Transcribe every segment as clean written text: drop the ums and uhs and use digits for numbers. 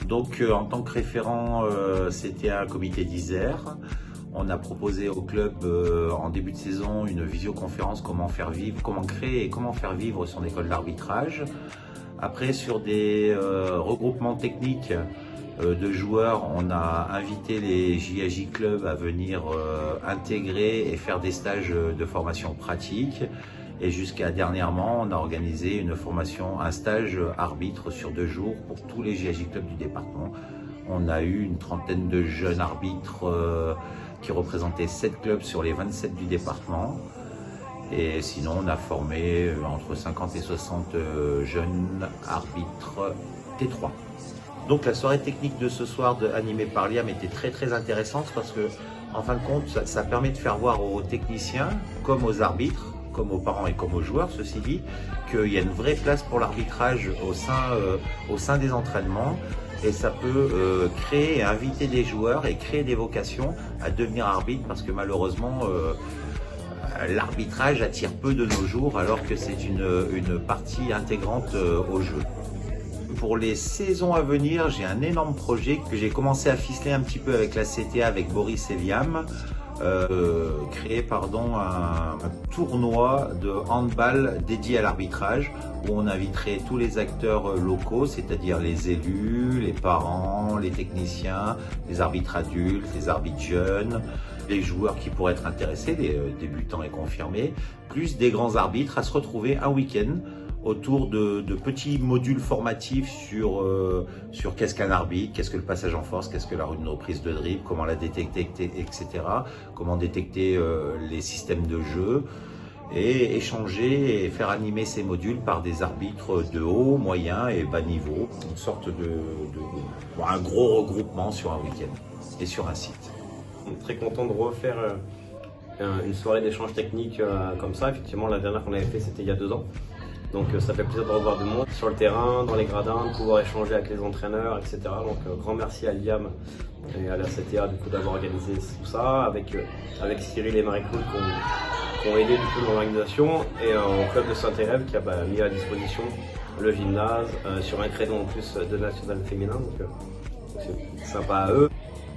Donc en tant que référent CTA comité d'Isère, on a proposé au club en début de saison une visioconférence comment créer et comment faire vivre son école d'arbitrage. Après, sur des regroupements techniques de joueurs, on a invité les JAJ clubs à venir intégrer et faire des stages de formation pratique. Et jusqu'à dernièrement, on a organisé un stage arbitre sur 2 jours pour tous les JAJ clubs du département. On a eu une trentaine de jeunes arbitres qui représentaient 7 clubs sur les 27 du département. Et sinon, on a formé entre 50 et 60 jeunes arbitres T3. Donc la soirée technique de ce soir animée par Liam était très intéressante parce que, en fin de compte, ça permet de faire voir aux techniciens, comme aux arbitres, comme aux parents et comme aux joueurs, ceci dit, qu'il y a une vraie place pour l'arbitrage au sein des entraînements. Et ça peut créer et inviter des joueurs et créer des vocations à devenir arbitre parce que malheureusement, l'arbitrage attire peu de nos jours alors que c'est une partie intégrante au jeu. Pour les saisons à venir, j'ai un énorme projet que j'ai commencé à ficeler un petit peu avec la CTA, avec Boris et Liam, créer un tournoi de handball dédié à l'arbitrage où on inviterait tous les acteurs locaux, c'est-à-dire les élus, les parents, les techniciens, les arbitres adultes, les arbitres jeunes, les joueurs qui pourraient être intéressés, les débutants et confirmés, plus des grands arbitres à se retrouver un week-end autour de petits modules formatifs sur qu'est-ce qu'un arbitre, qu'est-ce que le passage en force, qu'est-ce que une reprise de dribble, comment la détecter, etc. Comment détecter les systèmes de jeu et échanger et faire animer ces modules par des arbitres de haut, moyen et bas niveau. Une sorte un gros regroupement sur un week-end et sur un site. On est très content de refaire une soirée d'échange technique comme ça. Effectivement, la dernière qu'on avait fait, c'était il y a 2 ans. Donc ça fait plaisir de revoir du monde sur le terrain, dans les gradins, de pouvoir échanger avec les entraîneurs, etc. Donc grand merci à Liam et à la CTA d'avoir organisé tout ça, avec Cyril et Marie-Claude qui ont aidé dans l'organisation, et au club de Saint-Hérève qui a mis à disposition le gymnase sur un créneau en plus de national féminin. Donc c'est sympa à eux.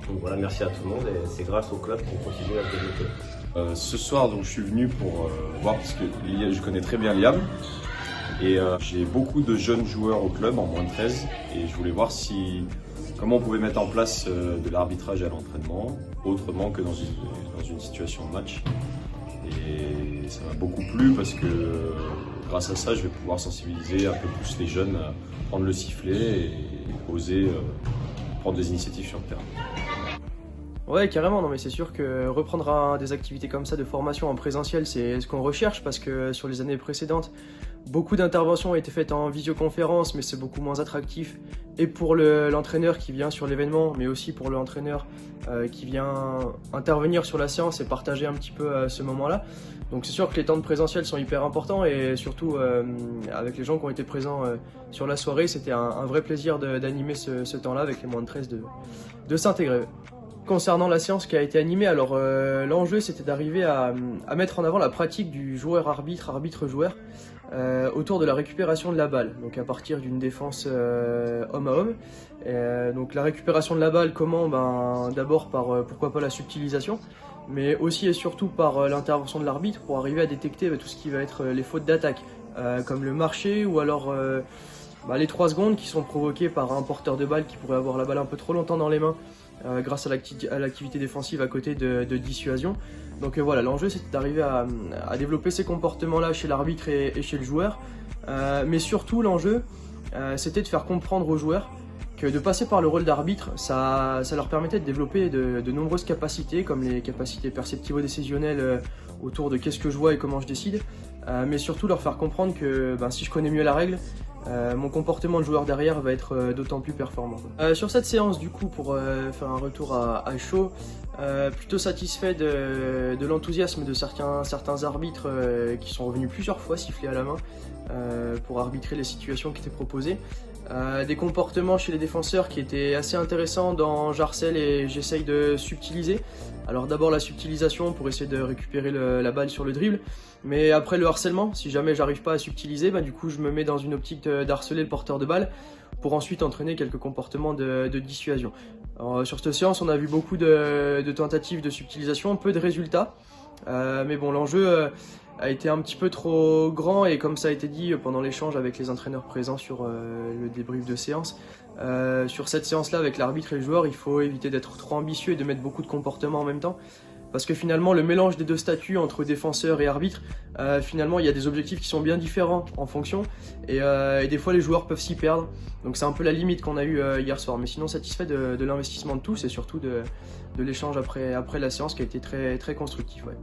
Donc voilà, merci à tout le monde et c'est grâce au club qu'on continue à se développer. Ce soir, donc, je suis venu pour voir parce que je connais très bien Liam. Et j'ai beaucoup de jeunes joueurs au club en moins de 13 et je voulais voir comment on pouvait mettre en place de l'arbitrage à l'entraînement autrement que dans une situation de match. Et ça m'a beaucoup plu parce que grâce à ça, je vais pouvoir sensibiliser un peu plus les jeunes à prendre le sifflet et oser prendre des initiatives sur le terrain. Ouais, carrément, non mais c'est sûr que reprendre des activités comme ça de formation en présentiel, c'est ce qu'on recherche parce que sur les années précédentes, beaucoup d'interventions ont été faites en visioconférence, mais c'est beaucoup moins attractif. Et pour l'entraîneur qui vient sur l'événement, mais aussi pour l'entraîneur qui vient intervenir sur la séance et partager un petit peu ce moment-là. Donc c'est sûr que les temps de présentiel sont hyper importants et surtout avec les gens qui ont été présents sur la soirée, c'était un vrai plaisir d'animer ce temps-là avec les moins de 13 de s'intégrer. Concernant la séance qui a été animée, alors l'enjeu c'était d'arriver à mettre en avant la pratique du joueur-arbitre, arbitre-joueur autour de la récupération de la balle, donc à partir d'une défense homme à homme. Donc la récupération de la balle, comment? D'abord par pourquoi pas la subtilisation, mais aussi et surtout par l'intervention de l'arbitre pour arriver à détecter tout ce qui va être les fautes d'attaque, comme le marché ou alors les 3 secondes qui sont provoquées par un porteur de balle qui pourrait avoir la balle un peu trop longtemps dans les mains grâce à l'activité défensive à côté de dissuasion. Donc voilà, l'enjeu c'était d'arriver à développer ces comportements-là chez l'arbitre et chez le joueur. Mais surtout l'enjeu c'était de faire comprendre aux joueurs que de passer par le rôle d'arbitre, ça leur permettait de développer de nombreuses capacités, comme les capacités perceptivo-décisionnelles autour de qu'est-ce que je vois et comment je décide, mais surtout leur faire comprendre que si je connais mieux la règle, mon comportement de joueur derrière va être d'autant plus performant. Sur cette séance du coup, pour faire un retour à chaud, plutôt satisfait de l'enthousiasme de certains arbitres qui sont revenus plusieurs fois siffler à la main pour arbitrer les situations qui étaient proposées. Des comportements chez les défenseurs qui étaient assez intéressants dans j'harcèle et j'essaye de subtiliser. Alors d'abord la subtilisation pour essayer de récupérer la balle sur le dribble, mais après le harcèlement, si jamais j'arrive pas à subtiliser, du coup je me mets dans une optique d'harceler le porteur de balle pour ensuite entraîner quelques comportements de dissuasion. Alors, sur cette séance on a vu beaucoup de tentatives de subtilisation, peu de résultats, mais bon l'enjeu a été un petit peu trop grand et comme ça a été dit pendant l'échange avec les entraîneurs présents sur le débrief de séance, sur cette séance-là avec l'arbitre et le joueur, il faut éviter d'être trop ambitieux et de mettre beaucoup de comportements en même temps. Parce que finalement, le mélange des deux statuts entre défenseur et arbitre, finalement, il y a des objectifs qui sont bien différents en fonction. Et des fois, les joueurs peuvent s'y perdre. Donc c'est un peu la limite qu'on a eue hier soir. Mais sinon, satisfait de l'investissement de tous et surtout de l'échange après la séance qui a été très, très constructif. Ouais.